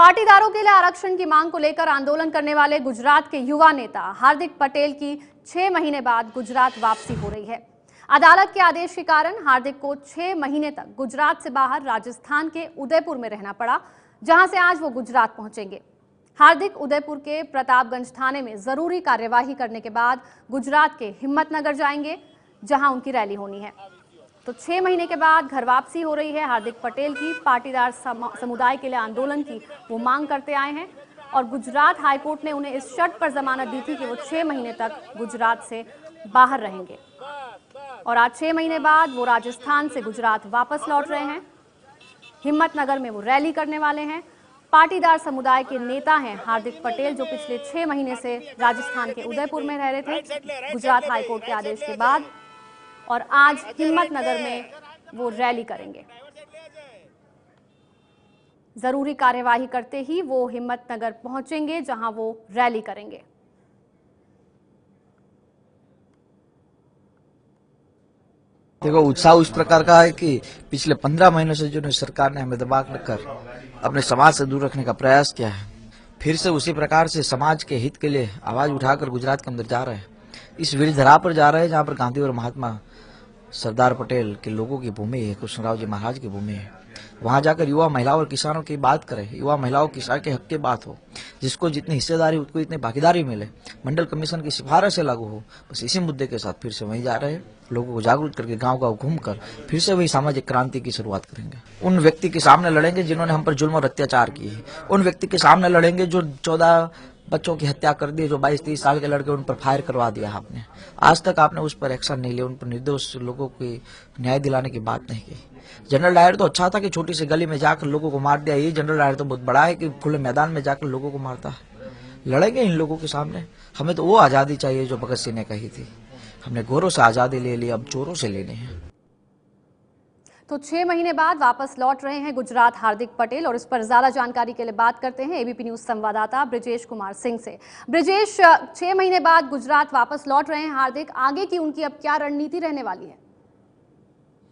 पाटीदारों के लिए आरक्षण की मांग को लेकर आंदोलन करने वाले गुजरात के युवा नेता हार्दिक पटेल की 6 महीने बाद गुजरात वापसी हो रही है। अदालत के आदेश के कारण हार्दिक को 6 महीने तक गुजरात से बाहर राजस्थान के उदयपुर में रहना पड़ा, जहां से आज वो गुजरात पहुंचेंगे। हार्दिक उदयपुर के प्रतापगंज थाने में जरूरी कार्यवाही करने के बाद गुजरात के हिम्मतनगर जाएंगे, जहां उनकी रैली होनी है। तो 6 महीने के बाद घर वापसी हो रही है हार्दिक पटेल की। पाटीदार समुदाय के लिए आंदोलन की वो मांग करते आए हैं और गुजरात हाईकोर्ट ने उन्हें इस शर्त पर जमानत दी थी कि वो 6 महीने तक गुजरात से बाहर रहेंगे। और आज 6 महीने बाद वो राजस्थान से गुजरात वापस लौट रहे हैं। हिम्मतनगर में वो रैली करने वाले हैं। पाटीदार समुदाय के नेता हैं हार्दिक पटेल, जो पिछले 6 महीने से राजस्थान के उदयपुर में रह रहे थे गुजरात हाईकोर्ट के आदेश के बाद, और आज हिम्मतनगर में वो रैली करेंगे। जरूरी कार्यवाही करते ही वो हिम्मतनगर पहुंचेंगे, जहां वो रैली करेंगे। देखो, उत्साह उस प्रकार का है कि पिछले 15 महीनों से जो सरकार ने हमें दबा कर अपने समाज से दूर रखने का प्रयास किया है, फिर से उसी प्रकार से समाज के हित के लिए आवाज उठाकर गुजरात के अंदर जा रहे हैं। इस वीर धरा पर जा रहे हैं जहां पर गांधी और महात्मा सरदार पटेल के लोगों की भूमि है, कृष्णराव जी महाराज की भूमि है। वहां जाकर युवा महिलाओं और किसानों की बात करें, युवा महिलाओं किसान के हक की बात हो, जिसको जितनी हिस्सेदारी उसको इतनी भागीदारी मिले, मंडल कमीशन की सिफारिश से लागू हो। बस इसी मुद्दे के साथ फिर से वहीं जा रहे हैं, लोगों को जागरूक करके गांव-गांव घूमकर फिर से वही सामाजिक क्रांति की शुरुआत करेंगे। उन व्यक्ति के सामने लड़ेंगे जिन्होंने हम पर जुल्म और अत्याचार किए हैं। उन व्यक्ति के सामने लड़ेंगे जो 14 बच्चों की हत्या कर दी, जो 22-23 साल के लड़के उन पर फायर करवा दिया आपने। आज तक आपने उस पर एक्शन नहीं लिया, उन पर निर्दोष लोगों को न्याय दिलाने की बात नहीं की। जनरल डायर तो अच्छा था कि छोटी सी गली में जाकर लोगों को मार दिया, ये जनरल डायर तो बहुत बड़ा है कि खुले मैदान में जाकर लोगों को मारता है। लड़ेंगे इन लोगों के सामने। हमें तो वो आजादी चाहिए जो भगत सिंह ने कही थी। हमने गोरों से आजादी ले ली, अब चोरों से लेनी है। तो 6 महीने बाद वापस लौट रहे हैं गुजरात हार्दिक पटेल, और इस पर ज्यादा जानकारी के लिए बात करते हैं एबीपी न्यूज संवाददाता ब्रिजेश कुमार सिंह से। ब्रिजेश, 6 महीने बाद गुजरात वापस लौट रहे हैं हार्दिक, आगे की उनकी अब क्या रणनीति रहने वाली है?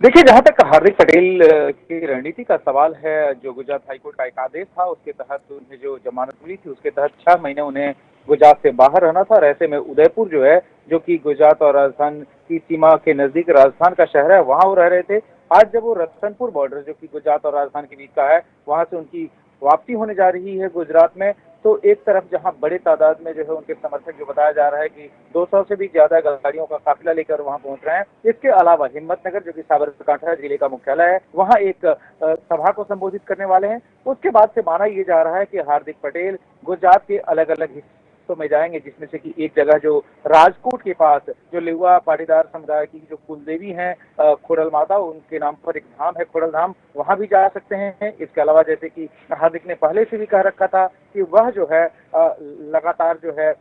देखिए, जहां तक हार्दिक पटेल की रणनीति का सवाल है, जो गुजरात हाईकोर्ट का एक आदेश था उसके तहत उन्हें जो जमानत मिली थी, उसके तहत 6 महीने उन्हें गुजरात से बाहर रहना था। और ऐसे में उदयपुर जो है, जो कि गुजरात और राजस्थान की सीमा के नजदीक राजस्थान का शहर है, वहां वो रह रहे थे। आज जब वो रतनपुर बॉर्डर, जो कि गुजरात और राजस्थान के बीच का है, वहां से उनकी वापसी होने जा रही है गुजरात में, तो एक तरफ जहां बड़े तादाद में जो है उनके समर्थक, जो बताया जा रहा है कि 200 से भी ज्यादा गाड़ियों का काफिला लेकर वहां पहुंच रहे हैं। इसके अलावा हिम्मतनगर, जो कि साबरकांठा जिले का मुख्यालय है, वहां एक सभा को संबोधित करने वाले हैं। उसके बाद से माना यह जा रहा है कि हार्दिक पटेल गुजरात के अलग अलग हिस्सों में जाएंगे, जिसमें से कि एक जगह जो राजकोट के पास, जो लेवा पाटीदार समुदाय की जो कुलदेवी हैं खोड़ल माता, उनके नाम पर एक धाम है खोड़ल धाम, वहां भी जा सकते हैं। इसके अलावा जैसे कि हार्दिक ने पहले से भी कह रखा था कि वह जो है लगातार जो है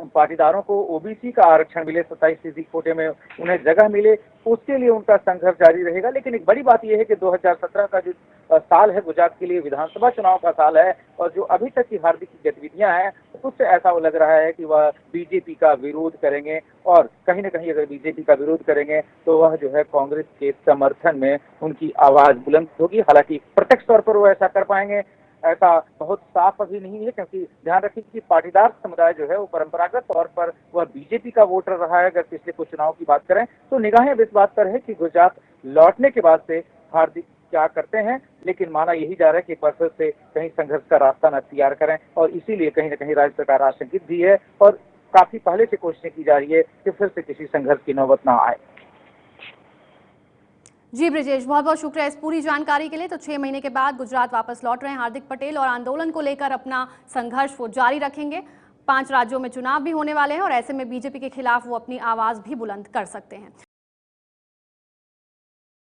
पाटीदारों को ओबीसी का आरक्षण मिले, 27% कोटे में उन्हें जगह मिले, उसके लिए उनका संघर्ष जारी रहेगा। लेकिन एक बड़ी बात यह है कि 2017 का जो साल है गुजरात के लिए विधानसभा चुनाव का साल है, और जो अभी तक की हार्दिक की गतिविधियां हैं, उससे ऐसा लग रहा है कि वह बीजेपी का विरोध करेंगे, और कहीं न कहीं अगर बीजेपी का विरोध करेंगे तो वह जो है कांग्रेस के समर्थन में उनकी आवाज बुलंद होगी। हालांकि प्रत्यक्ष तौर पर वो ऐसा कर पाएंगे, ऐसा बहुत साफ अभी नहीं है, क्योंकि ध्यान रखिए कि पाटीदार समुदाय जो है वो परंपरागत तौर पर वह बीजेपी का वोटर रहा है। अगर पिछले कुछ चुनाव की बात करें तो निगाहें इस बात पर है कि गुजरात लौटने के बाद से हार्दिक क्या करते हैं, लेकिन माना यही जा रहा है कि एक बार फिर से कहीं संघर्ष का रास्ता न तैयार करें, और इसीलिए कहीं न कहीं राज्य सरकार आशंकित भी है, और काफी पहले से कोशिशें की जा रही है कि फिर से किसी संघर्ष की नौबत न आए। जी ब्रिजेश, बहुत बहुत शुक्रिया इस पूरी जानकारी के लिए। तो 6 महीने के बाद गुजरात वापस लौट रहे हैं हार्दिक पटेल, और आंदोलन को लेकर अपना संघर्ष वो जारी रखेंगे। 5 राज्यों में चुनाव भी होने वाले हैं, और ऐसे में बीजेपी के खिलाफ वो अपनी आवाज भी बुलंद कर सकते हैं।